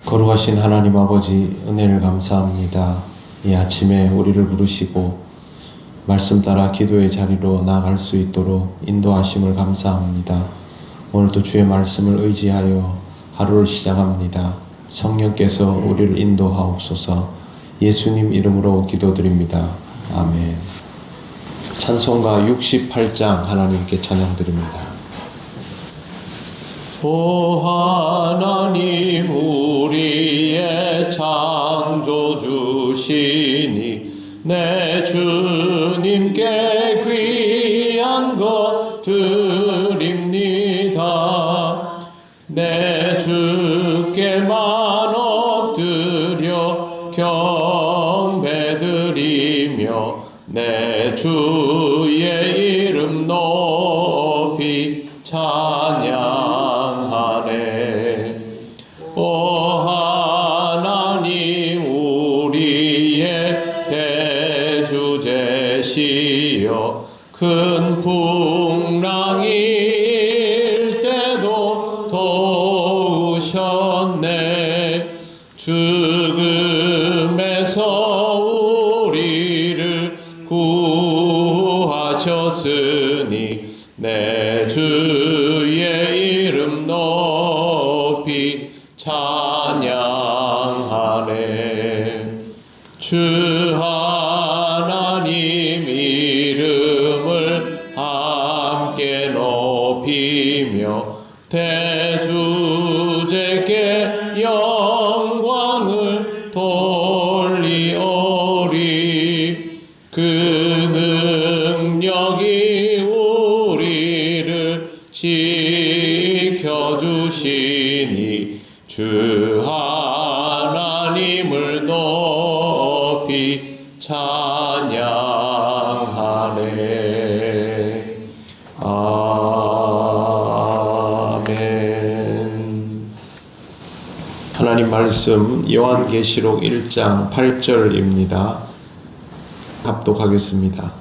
거룩하신 하나님 아버지, 은혜를 감사합니다. 이 아침에 우리를 부르시고 말씀 따라 기도의 자리로 나아갈 수 있도록 인도하심을 감사합니다. 오늘도 주의 말씀을 의지하여 하루를 시작합니다. 성령께서 우리를 인도하옵소서. 예수님 이름으로 기도드립니다. 아멘. 찬송가 68장 하나님께 찬양드립니다. 오 하나님, 우리의 창조주시니 내 주님께 귀한 것 드립니다. 내 주께만 엎드려 경배드리며 내 주의 이름 높이 찬양하네. 오 하나님, 우리의 대주제시여 큰 풍랑일 때도 도우셨네. 죽음에서 우리를 구하셨으니 내 주의 이름 높이 찬양하네. 주 하나님 이름을 함께 높이며 대주제께 영광을 돌리오리. 그 능력이 우리를 지켜주시니 주 하나님을 높이 찬양하네. 아멘. 하나님 말씀 요한계시록 1장 8절입니다. 합독하겠습니다.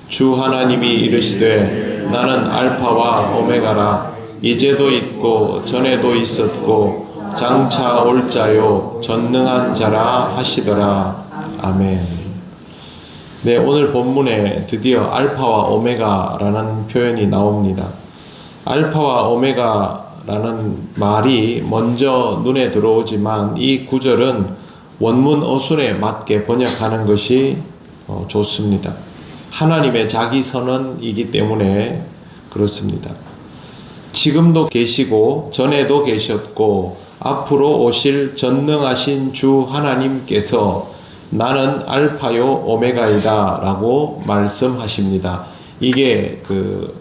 주 하나님이 이르시되 나는 알파와 오메가라. 이제도 있고 전에도 있었고 장차 올 자요 전능한 자라 하시더라. 아멘. 네, 오늘 본문에 드디어 알파와 오메가라는 표현이 나옵니다. 알파와 오메가라는 말이 먼저 눈에 들어오지만 이 구절은 원문 어순에 맞게 번역하는 것이 좋습니다. 하나님의 자기 선언이기 때문에 그렇습니다. 지금도 계시고 전에도 계셨고 앞으로 오실 전능하신 주 하나님께서 나는 알파요 오메가이다 라고 말씀하십니다. 이게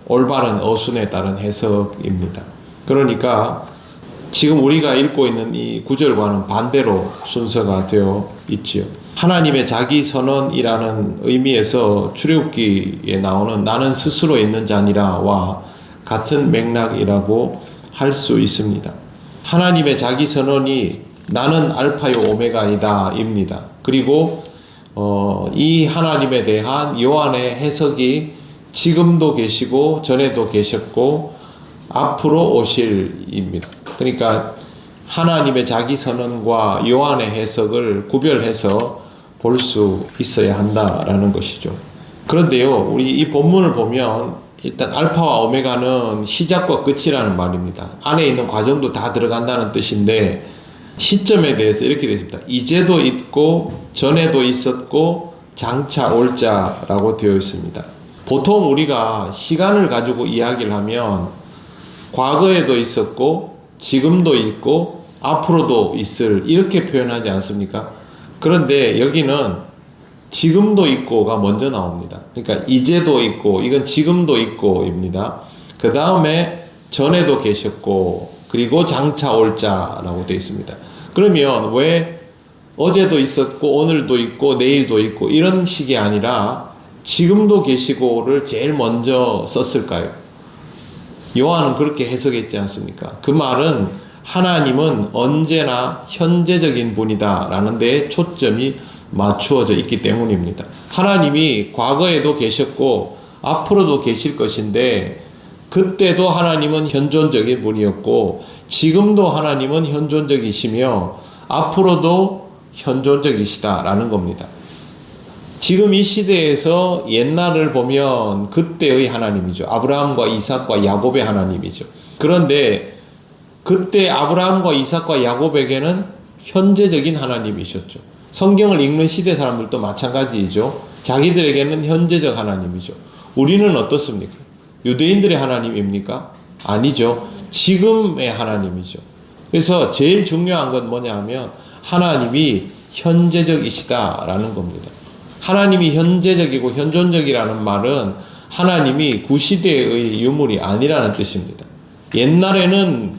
올바른 어순에 따른 해석입니다. 그러니까 지금 우리가 읽고 있는 이 구절과는 반대로 순서가 되어 있지요. 하나님의 자기 선언이라는 의미에서 출애굽기에 나오는 나는 스스로 있는 자니라와 같은 맥락이라고 할 수 있습니다. 하나님의 자기 선언이 나는 알파요 오메가이다 입니다. 그리고 이 하나님에 대한 요한의 해석이 지금도 계시고 전에도 계셨고 앞으로 오실입니다. 그러니까 하나님의 자기 선언과 요한의 해석을 구별해서 볼 수 있어야 한다라는 것이죠. 그런데요, 우리 이 본문을 보면 일단 알파와 오메가는 시작과 끝이라는 말입니다. 안에 있는 과정도 다 들어간다는 뜻인데 시점에 대해서 이렇게 되어 있습니다. 이제도 있고 전에도 있었고 장차 올 자라고 되어 있습니다. 보통 우리가 시간을 가지고 이야기를 하면 과거에도 있었고 지금도 있고 앞으로도 있을 이렇게 표현하지 않습니까? 그런데 여기는 지금도 있고가 먼저 나옵니다. 그러니까 이제도 있고 이건 지금도 있고입니다. 그 다음에 전에도 계셨고 그리고 장차 올 자라고 되어 있습니다. 그러면 왜 어제도 있었고 오늘도 있고 내일도 있고 이런 식이 아니라 지금도 계시고를 제일 먼저 썼을까요? 요한은 그렇게 해석했지 않습니까? 그 말은 하나님은 언제나 현재적인 분이다 라는 데에 초점이 맞추어져 있기 때문입니다. 하나님이 과거에도 계셨고 앞으로도 계실 것인데 그때도 하나님은 현존적인 분이었고 지금도 하나님은 현존적이시며 앞으로도 현존적이시다라는 겁니다. 지금 이 시대에서 옛날을 보면 그때의 하나님이죠. 아브라함과 이삭과 야곱의 하나님이죠. 그런데 그때 아브라함과 이삭과 야곱에게는 현재적인 하나님이셨죠. 성경을 읽는 시대 사람들도 마찬가지이죠. 자기들에게는 현재적 하나님이죠. 우리는 어떻습니까? 유대인들의 하나님입니까? 아니죠. 지금의 하나님이죠. 그래서 제일 중요한 건 뭐냐 하면 하나님이 현재적이시다라는 겁니다. 하나님이 현재적이고 현존적이라는 말은 하나님이 구시대의 유물이 아니라는 뜻입니다. 옛날에는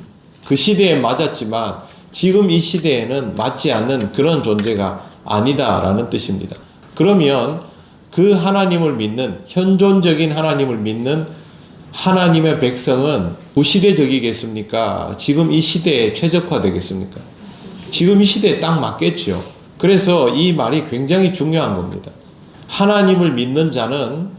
그 시대에 맞았지만 지금 이 시대에는 맞지 않는 그런 존재가 아니다라는 뜻입니다. 그러면 그 하나님을 믿는, 현존적인 하나님을 믿는 하나님의 백성은 구시대적이겠습니까? 지금 이 시대에 최적화되겠습니까? 지금 이 시대에 딱 맞겠죠. 그래서 이 말이 굉장히 중요한 겁니다. 하나님을 믿는 자는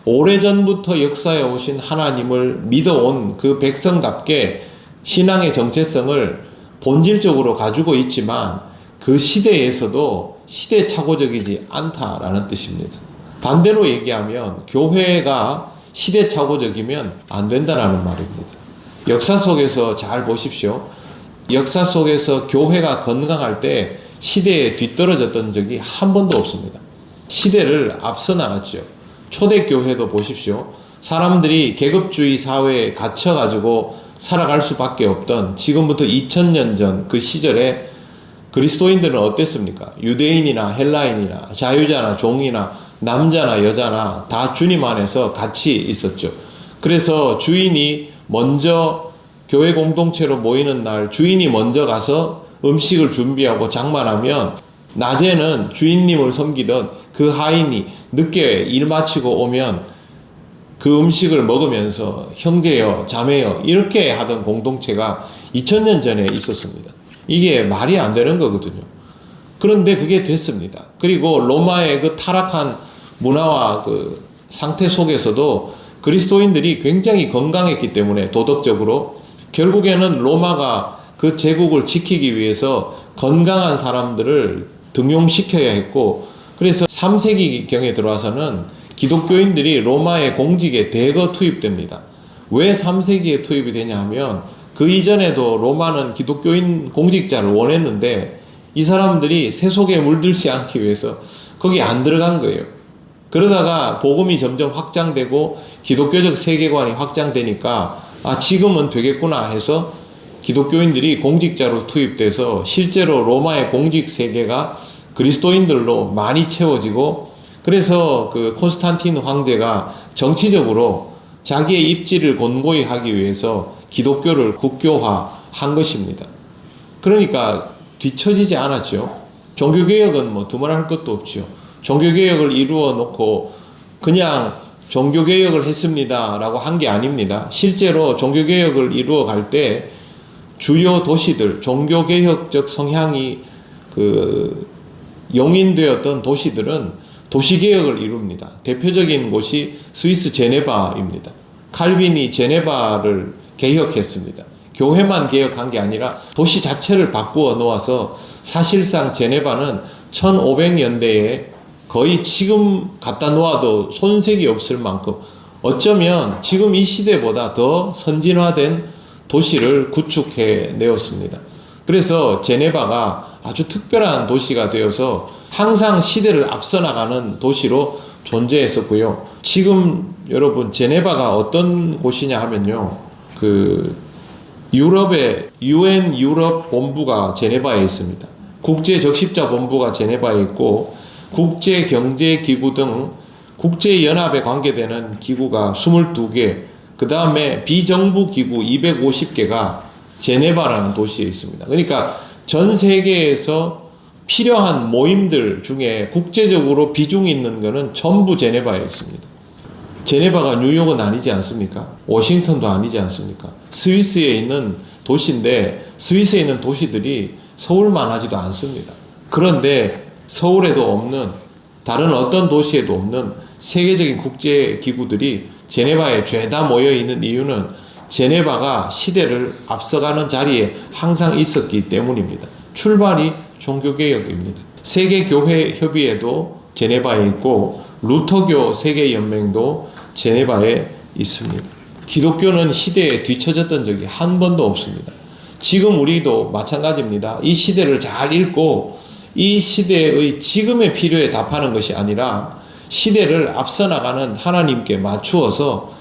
오래전부터 역사에 오신 하나님을 믿어온 그 백성답게 신앙의 정체성을 본질적으로 가지고 있지만 그 시대에서도 시대착오적이지 않다라는 뜻입니다. 반대로 얘기하면 교회가 시대착오적이면 안 된다라는 말입니다. 역사 속에서 잘 보십시오. 역사 속에서 교회가 건강할 때 시대에 뒤떨어졌던 적이 한 번도 없습니다. 시대를 앞서 나갔죠. 초대교회도 보십시오. 사람들이 계급주의 사회에 갇혀가지고 살아갈 수밖에 없던 지금부터 2000년 전 그 시절에 그리스도인들은 어땠습니까? 유대인이나 헬라인이나 자유자나 종이나 남자나 여자나 다 주님 안에서 같이 있었죠. 그래서 주인이 먼저 교회 공동체로 모이는 날 주인이 먼저 가서 음식을 준비하고 장만하면 낮에는 주인님을 섬기던 그 하인이 늦게 일 마치고 오면 그 음식을 먹으면서 형제여 자매여 이렇게 하던 공동체가 2000년 전에 있었습니다. 이게 말이 안 되는 거거든요. 그런데 그게 됐습니다. 그리고 로마의 그 타락한 문화와 그 상태 속에서도 그리스도인들이 굉장히 건강했기 때문에 도덕적으로 결국에는 로마가 그 제국을 지키기 위해서 건강한 사람들을 등용시켜야 했고, 그래서 3세기경에 들어와서는 기독교인들이 로마의 공직에 대거 투입됩니다. 왜 3세기에 투입이 되냐 하면 그 이전에도 로마는 기독교인 공직자를 원했는데 이 사람들이 세속에 물들지 않기 위해서 거기 안 들어간 거예요. 그러다가 복음이 점점 확장되고 기독교적 세계관이 확장되니까 지금은 되겠구나 해서 기독교인들이 공직자로 투입돼서 실제로 로마의 공직 세계가 그리스도인들로 많이 채워지고, 그래서 그 콘스탄틴 황제가 정치적으로 자기의 입지를 곤고히 하기 위해서 기독교를 국교화한 것입니다. 그러니까 뒤처지지 않았죠. 종교개혁은 뭐 두말할 것도 없죠. 종교개혁을 이루어 놓고 그냥 종교개혁을 했습니다 라고 한 게 아닙니다. 실제로 종교개혁을 이루어 갈 때 주요 도시들, 종교개혁적 성향이 용인되었던 도시들은 도시개혁을 이룹니다. 대표적인 곳이 스위스 제네바입니다. 칼빈이 제네바를 개혁했습니다. 교회만 개혁한 게 아니라 도시 자체를 바꾸어 놓아서 사실상 제네바는 1500년대에 거의 지금 갖다 놓아도 손색이 없을 만큼 어쩌면 지금 이 시대보다 더 선진화된 도시를 구축해 내었습니다. 그래서 제네바가 아주 특별한 도시가 되어서 항상 시대를 앞서 나가는 도시로 존재했었고요. 지금 여러분 제네바가 어떤 곳이냐 하면요. 유럽의 UN 유럽 본부가 제네바에 있습니다. 국제적십자 본부가 제네바에 있고 국제경제기구 등 국제연합에 관계되는 기구가 22개, 그 다음에 비정부기구 250개가 제네바라는 도시에 있습니다. 그러니까 전 세계에서 필요한 모임들 중에 국제적으로 비중 있는 것은 전부 제네바에 있습니다. 제네바가 뉴욕은 아니지 않습니까? 워싱턴도 아니지 않습니까? 스위스에 있는 도시인데 스위스에 있는 도시들이 서울만 하지도 않습니다. 그런데 서울에도 없는, 다른 어떤 도시에도 없는 세계적인 국제기구들이 제네바에 죄다 모여있는 이유는 제네바가 시대를 앞서가는 자리에 항상 있었기 때문입니다. 출발이 종교개혁입니다. 세계교회협의회도 제네바에 있고 루터교 세계연맹도 제네바에 있습니다. 기독교는 시대에 뒤처졌던 적이 한 번도 없습니다. 지금 우리도 마찬가지입니다. 이 시대를 잘 읽고 이 시대의 지금의 필요에 답하는 것이 아니라 시대를 앞서 나가는 하나님께 맞추어서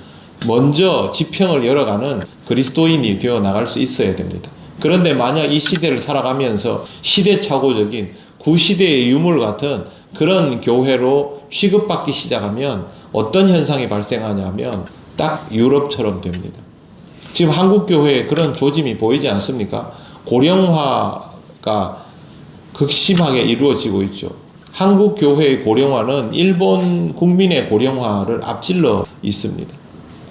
먼저 지평을 열어가는 그리스도인이 되어 나갈 수 있어야 됩니다. 그런데 만약 이 시대를 살아가면서 시대착오적인 구시대의 유물 같은 그런 교회로 취급받기 시작하면 어떤 현상이 발생하냐면 딱 유럽처럼 됩니다. 지금 한국 교회에 그런 조짐이 보이지 않습니까? 고령화가 극심하게 이루어지고 있죠. 한국 교회의 고령화는 일본 국민의 고령화를 앞질러 있습니다.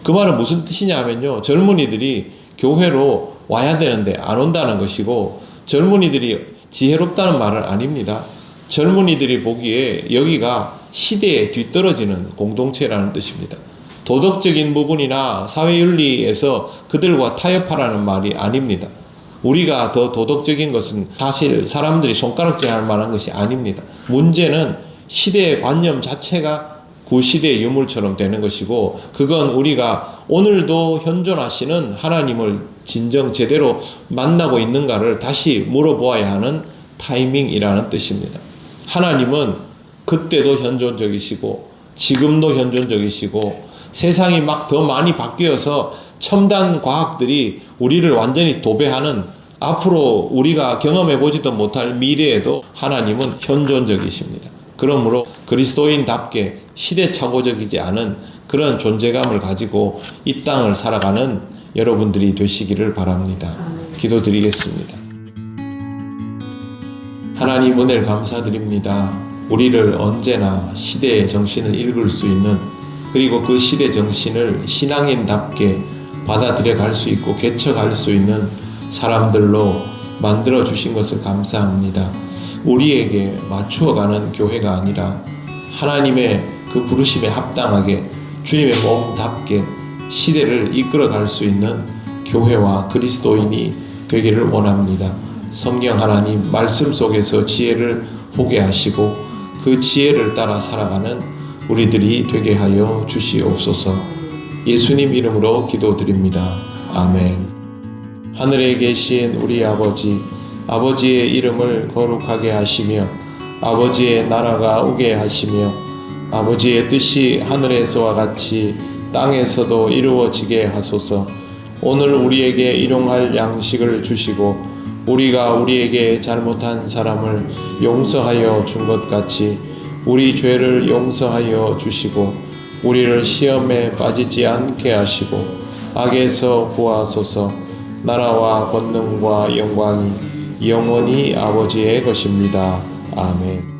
그 말은 무슨 뜻이냐면요. 젊은이들이 교회로 와야 되는데 안 온다는 것이고, 젊은이들이 지혜롭다는 말은 아닙니다. 젊은이들이 보기에 여기가 시대에 뒤떨어지는 공동체라는 뜻입니다. 도덕적인 부분이나 사회윤리에서 그들과 타협하라는 말이 아닙니다. 우리가 더 도덕적인 것은 사실 사람들이 손가락질 할 만한 것이 아닙니다. 문제는 시대의 관념 자체가 구시대의 유물처럼 되는 것이고, 그건 우리가 오늘도 현존하시는 하나님을 진정 제대로 만나고 있는가를 다시 물어보아야 하는 타이밍이라는 뜻입니다. 하나님은 그때도 현존적이시고 지금도 현존적이시고, 세상이 막 더 많이 바뀌어서 첨단 과학들이 우리를 완전히 도배하는, 앞으로 우리가 경험해보지도 못할 미래에도 하나님은 현존적이십니다. 그러므로 그리스도인답게 시대착오적이지 않은 그런 존재감을 가지고 이 땅을 살아가는 여러분들이 되시기를 바랍니다. 기도드리겠습니다. 하나님 은혜를 감사드립니다. 우리를 언제나 시대의 정신을 읽을 수 있는, 그리고 그 시대 정신을 신앙인답게 받아들여 갈 수 있고 개척할 수 있는 사람들로 만들어 주신 것을 감사합니다. 우리에게 맞추어가는 교회가 아니라 하나님의 그 부르심에 합당하게 주님의 몸답게 시대를 이끌어 갈 수 있는 교회와 그리스도인이 되기를 원합니다. 성령 하나님 말씀 속에서 지혜를 보게 하시고 그 지혜를 따라 살아가는 우리들이 되게 하여 주시옵소서. 예수님 이름으로 기도드립니다. 아멘. 하늘에 계신 우리 아버지, 아버지의 이름을 거룩하게 하시며 아버지의 나라가 오게 하시며 아버지의 뜻이 하늘에서와 같이 땅에서도 이루어지게 하소서. 오늘 우리에게 일용할 양식을 주시고 우리가 우리에게 잘못한 사람을 용서하여 준 것 같이 우리 죄를 용서하여 주시고 우리를 시험에 빠지지 않게 하시고 악에서 구하소서. 나라와 권능과 영광이 영원히 아버지의 것입니다. 아멘.